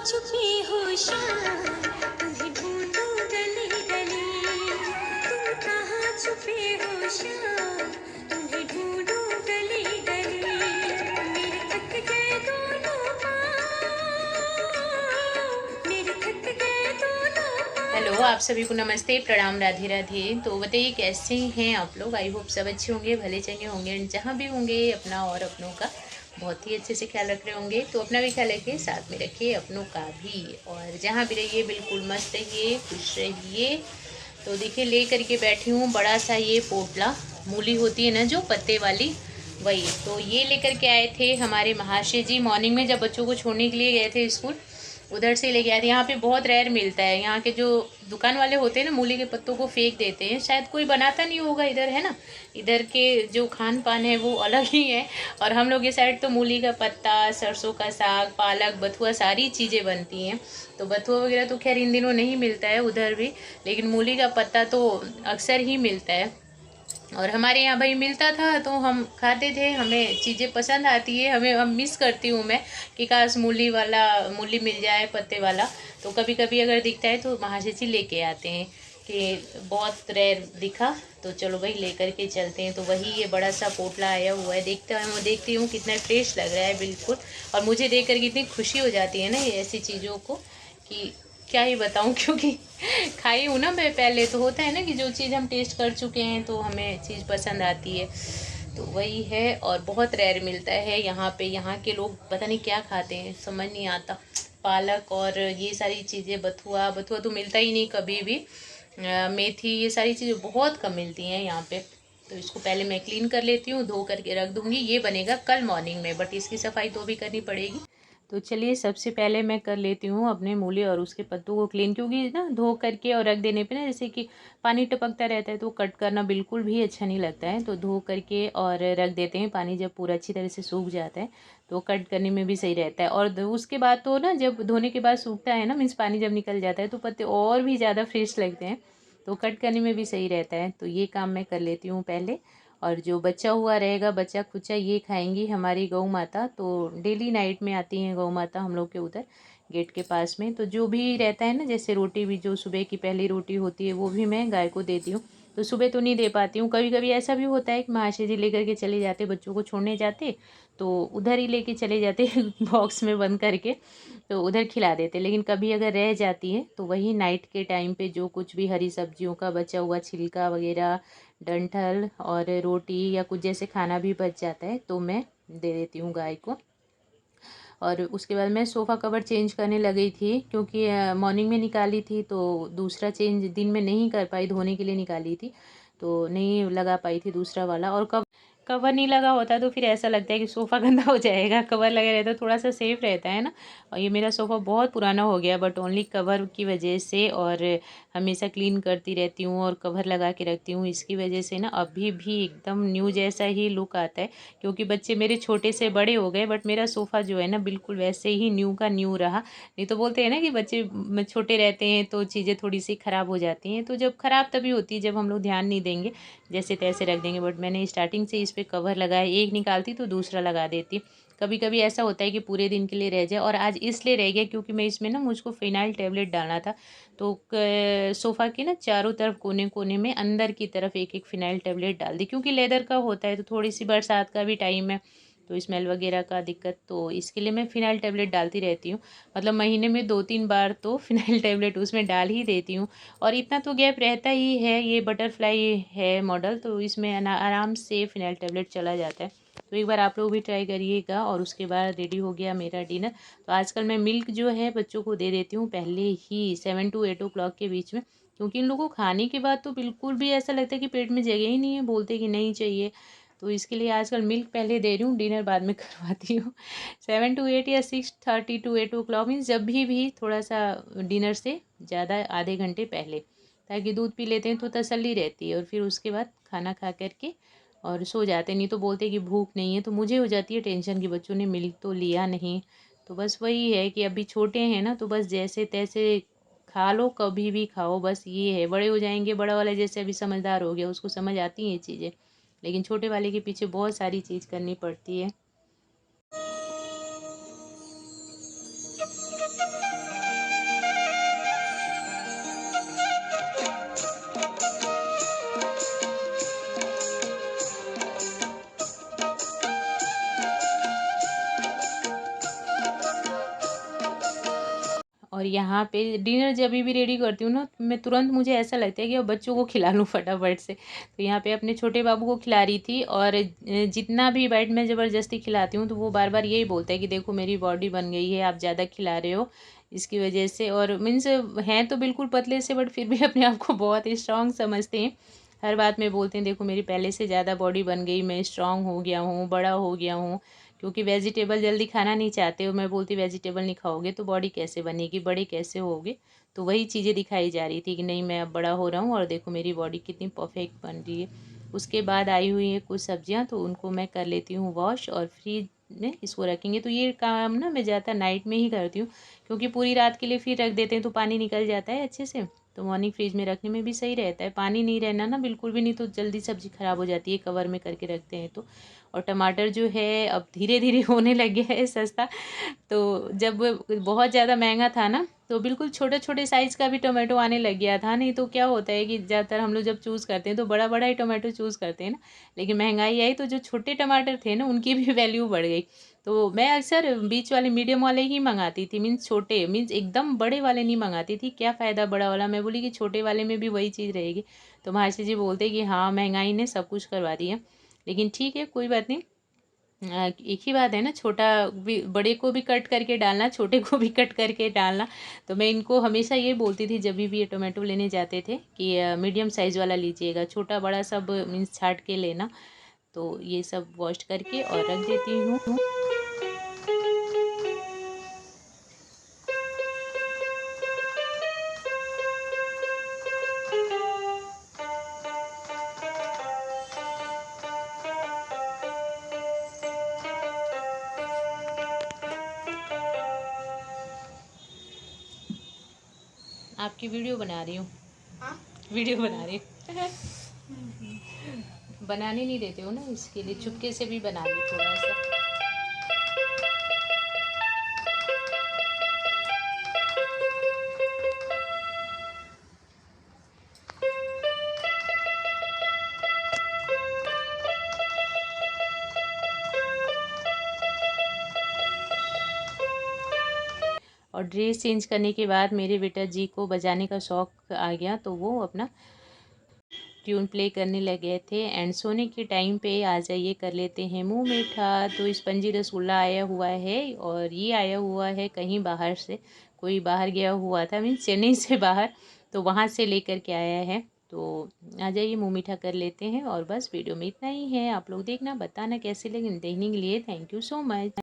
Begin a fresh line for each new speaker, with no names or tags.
छुपी हो शाम, तुम्हें ढूंढूं गली गली। तुम कहाँ छुपे हो शाम, तुम्हें ढूंढूं गली गली। मेरे थक गए दोनों पाँव, मेरे थक गए दोनों पाँव। हेलो, आप सभी को नमस्ते, प्रणाम, राधे राधे। तो बताइए कैसे हैं आप लोग। आई होप सब अच्छे होंगे, भले चंगे होंगे, एंड जहाँ भी होंगे अपना और अपनों का बहुत ही अच्छे से ख्याल रख रहे होंगे। तो अपना भी ख्याल रखिए, साथ में रखिए अपनों का भी, और जहाँ भी रहिए बिल्कुल मस्त रहिए, खुश रहिए। तो देखिए ले करके बैठी हूँ बड़ा सा ये पोटला, मूली होती है ना जो पत्ते वाली, वही। तो ये लेकर के आए थे हमारे महाशय जी मॉर्निंग में, जब बच्चों को छोड़ने के लिए गए थे स्कूल, उधर से लेके आए थे। यहाँ पे बहुत रेयर मिलता है। यहाँ के जो दुकान वाले होते हैं ना, मूली के पत्तों को फेंक देते हैं, शायद कोई बनाता नहीं होगा इधर, है ना। इधर के जो खान पान है वो अलग ही है। और हम लोग ये साइड तो मूली का पत्ता, सरसों का साग, पालक, बथुआ, सारी चीज़ें बनती हैं। तो बथुआ वगैरह तो खैर इन दिनों नहीं मिलता है उधर भी, लेकिन मूली का पत्ता तो अक्सर ही मिलता है। और हमारे यहाँ भाई मिलता था तो हम खाते थे, हमें चीज़ें पसंद आती है, हमें हम मिस करती हूँ मैं कि काश मूली वाला मूली मिल जाए पत्ते वाला। तो कभी कभी अगर दिखता है तो महाशय जी लेके आते हैं कि बहुत रेयर दिखा, तो चलो भाई लेकर के चलते हैं। तो वही ये बड़ा सा पोटला आया हुआ है, देखती हूँ कितना फ्रेश लग रहा है बिल्कुल। और मुझे देख कर कितनी खुशी हो जाती है ना ये ऐसी चीज़ों को, कि क्या ही बताऊँ क्योंकि खाई हूँ ना मैं पहले। तो होता है ना कि जो चीज़ हम टेस्ट कर चुके हैं तो हमें चीज़ पसंद आती है। तो वही है, और बहुत रेयर मिलता है यहाँ पे। यहाँ के लोग पता नहीं क्या खाते हैं, समझ नहीं आता। पालक और ये सारी चीज़ें, बथुआ बथुआ तो मिलता ही नहीं कभी भी। मेथी, ये सारी चीज़ें बहुत कम मिलती हैं यहाँ पे। तो इसको पहले मैं क्लीन कर लेती हूँ, धो करके रख दूँगी। ये बनेगा कल मॉर्निंग में, बट इसकी सफाई तो भी करनी पड़ेगी। तो चलिए सबसे पहले मैं कर लेती हूँ अपने मूली और उसके पत्तों को क्लीन, क्योंकि ना धो करके और रख देने पे ना जैसे कि पानी टपकता रहता है तो कट करना बिल्कुल भी अच्छा नहीं लगता है। तो धो करके और रख देते हैं, पानी जब पूरा अच्छी तरह से सूख जाता है तो कट करने में भी सही रहता है। और उसके बाद तो ना जब धोने के बाद सूखता है ना, मीन्स पानी जब निकल जाता है, तो पत्ते और भी ज़्यादा फ्रेश लगते हैं, तो कट करने में भी सही रहता है। तो ये काम मैं कर लेती हूँ पहले। और जो बचा हुआ रहेगा, बचा खुचा, ये खाएंगी हमारी गौ माता। तो डेली नाइट में आती हैं गौ माता हम लोग के उधर गेट के पास में। तो जो भी रहता है ना, जैसे रोटी भी, जो सुबह की पहली रोटी होती है वो भी मैं गाय को देती हूँ। तो सुबह तो नहीं दे पाती हूँ, कभी कभी ऐसा भी होता है कि महाशय जी लेकर के चले जाते, बच्चों को छोड़ने जाते, तो उधर ही लेके चले जाते बॉक्स में बंद करके, तो उधर खिला देते। लेकिन कभी अगर रह जाती है तो वही नाइट के टाइम पे जो कुछ भी हरी सब्जियों का बचा हुआ छिलका वगैरह, डंठल और रोटी या कुछ जैसे खाना भी बच जाता है तो मैं दे देती हूँ गाय को। और उसके बाद मैं सोफ़ा कवर चेंज करने लगी थी, क्योंकि मॉर्निंग में निकाली थी तो दूसरा चेंज दिन में नहीं कर पाई, धोने के लिए निकाली थी तो नहीं लगा पाई थी दूसरा वाला। और कवर नहीं लगा होता तो फिर ऐसा लगता है कि सोफ़ा गंदा हो जाएगा, कवर लगा रहता तो थोड़ा सा सेफ रहता है ना। और ये मेरा सोफ़ा बहुत पुराना हो गया, बट ओनली कवर की वजह से, और हमेशा क्लीन करती रहती हूँ और कवर लगा के रखती हूँ, इसकी वजह से ना अभी भी एकदम न्यू जैसा ही लुक आता है। क्योंकि बच्चे मेरे छोटे से बड़े हो गए, बट मेरा सोफ़ा जो है ना बिल्कुल वैसे ही न्यू का न्यू रहा। नहीं तो बोलते हैं ना कि बच्चे छोटे रहते हैं तो चीज़ें थोड़ी सी ख़राब हो जाती हैं, तो जब ख़राब तभी होती है जब हम लोग ध्यान नहीं देंगे, जैसे तैसे रख देंगे। बट मैंने स्टार्टिंग से इस पे कवर लगाया, एक निकालती तो दूसरा लगा देती। कभी कभी ऐसा होता है कि पूरे दिन के लिए रह जाए, और आज इसलिए रह गया क्योंकि मैं इसमें ना, मुझको फिनाइल टैबलेट डालना था। तो सोफ़ा के ना चारों तरफ कोने कोने में अंदर की तरफ एक एक फिनाइल टैबलेट डाल दी, क्योंकि लेदर का होता है तो थोड़ी सी बरसात का भी टाइम है तो स्मेल वगैरह का दिक्कत, तो इसके लिए मैं फ़िनाइल टैबलेट डालती रहती हूँ। मतलब महीने में 2-3 बार तो फ़िनाइल टैबलेट उसमें डाल ही देती हूँ। और इतना तो गैप रहता ही है, ये बटरफ्लाई है मॉडल, तो इसमें आराम से फ़िनाइल टैबलेट चला जाता है। तो एक बार आप लोग भी ट्राई करिएगा। और उसके बाद रेडी हो गया मेरा डिनर। तो आजकल मैं मिल्क जो है बच्चों को दे देती हूँ पहले ही 7 to 8 o'clock के बीच में, क्योंकि इन लोगों को खाने के बाद तो बिल्कुल भी ऐसा लगता है कि पेट में जगह ही नहीं है, बोलते कि नहीं चाहिए। तो इसके लिए आजकल मिल्क पहले दे रही हूँ, डिनर बाद में करवाती हूँ। 7 to 8 या 6:30 to 8 o'clock मीन्स जब भी थोड़ा सा डिनर से ज़्यादा आधे घंटे पहले, ताकि दूध पी लेते हैं तो तसल्ली रहती है। और फिर उसके बाद खाना खा करके और सो जाते, नहीं तो बोलते कि भूख नहीं है, तो मुझे हो जाती है टेंशन कि बच्चों ने मिल्क तो लिया नहीं। तो बस वही है कि अभी छोटे हैं ना, तो बस जैसे तैसे खा लो, कभी भी खाओ, बस ये है। बड़े हो जाएंगे, बड़ा वाला जैसे अभी समझदार हो गया, उसको समझ आती हैं ये चीज़ें, लेकिन छोटे वाले के पीछे बहुत सारी चीज़ करनी पड़ती है। और यहाँ पे डिनर जब भी रेडी करती हूँ ना, मैं तुरंत, मुझे ऐसा लगता है कि अब बच्चों को खिला लूँ फटाफट से। तो यहाँ पे अपने छोटे बाबू को खिला रही थी, और जितना भी बैठ में ज़बरदस्ती खिलाती हूँ तो वो बार बार यही बोलता है कि देखो मेरी बॉडी बन गई है, आप ज़्यादा खिला रहे हो इसकी वजह से। और मीन्स हैं तो बिल्कुल पतले से, बट फिर भी अपने आप को बहुत स्ट्रॉन्ग समझते हैं। हर बात में बोलते हैं देखो मेरी पहले से ज़्यादा बॉडी बन गई, मैं स्ट्रॉन्ग हो गया हूँ, बड़ा हो गया हूँ। क्योंकि वेजिटेबल जल्दी खाना नहीं चाहते, और मैं बोलती वेजिटेबल नहीं खाओगे तो बॉडी कैसे बनेगी, बड़े कैसे होगे। तो वही चीज़ें दिखाई जा रही थी कि नहीं मैं अब बड़ा हो रहा हूँ, और देखो मेरी बॉडी कितनी परफेक्ट बन रही है। उसके बाद आई हुई है कुछ सब्जियाँ, तो उनको मैं कर लेती हूँ वॉश, और फ्रिज में इसको रखेंगे। तो ये काम ना मैं ज़्यादा नाइट में ही करती हूँ, क्योंकि पूरी रात के लिए फिर रख देते हैं तो पानी निकल जाता है अच्छे से। तो मॉर्निंग फ्रिज में रखने में भी सही रहता है, पानी नहीं रहना ना बिल्कुल भी नहीं, तो जल्दी सब्ज़ी ख़राब हो जाती है कवर में करके रखते हैं तो। और टमाटर जो है अब धीरे धीरे होने लग गया है सस्ता। तो जब बहुत ज़्यादा महंगा था ना, तो बिल्कुल छोटे छोटे साइज़ का भी टोमेटो आने लग गया था। नहीं तो क्या होता है कि ज़्यादातर हम लोग जब चूज़ करते हैं तो बड़ा बड़ा ही टोमेटो चूज़ करते हैं ना। लेकिन महंगाई आई तो जो छोटे टमाटर थे ना उनकी भी वैल्यू बढ़ गई। तो मैं अक्सर बीच वाले मीडियम वाले ही मंगाती थी, मीन्स छोटे, मीन्स एकदम बड़े वाले नहीं मंगाती थी। क्या फ़ायदा बड़ा वाला, मैं बोली कि छोटे वाले में भी वही चीज़ रहेगी। तो महर्षि जी बोलते कि हाँ महंगाई ने सब कुछ करवा दिया, लेकिन ठीक है कोई बात नहीं। एक ही बात है ना, छोटा भी, बड़े को भी कट करके डालना, छोटे को भी कट करके डालना। तो मैं इनको हमेशा ये बोलती थी जब भी ये टोमेटो लेने जाते थे कि मीडियम साइज़ वाला लीजिएगा, छोटा बड़ा सब मीन्स छाट के लेना। तो ये सब वॉश करके और रख देती हूँ। आपकी वीडियो बना रही हूँ। वीडियो बना रही हूँ। बनाने नहीं देते हो ना, इसके लिए चुपके से भी बना ली थोड़ा सा। और ड्रेस चेंज करने के बाद मेरे बेटा जी को बजाने का शौक़ आ गया, तो वो अपना ट्यून प्ले करने लगे थे। एंड सोने के टाइम पे आ जाइए कर लेते हैं मुंह मीठा। तो स्पंजी रसगुल्ला आया हुआ है, और ये आया हुआ है कहीं बाहर से, कोई बाहर गया हुआ था मीन्स चेन्नई से बाहर, तो वहाँ से लेकर के आया है। तो आ जाइए मुंह मीठा कर लेते हैं। और बस वीडियो में इतना ही है, आप लोग देखना बताना कैसे लगे। देखने के लिए थैंक यू सो मच।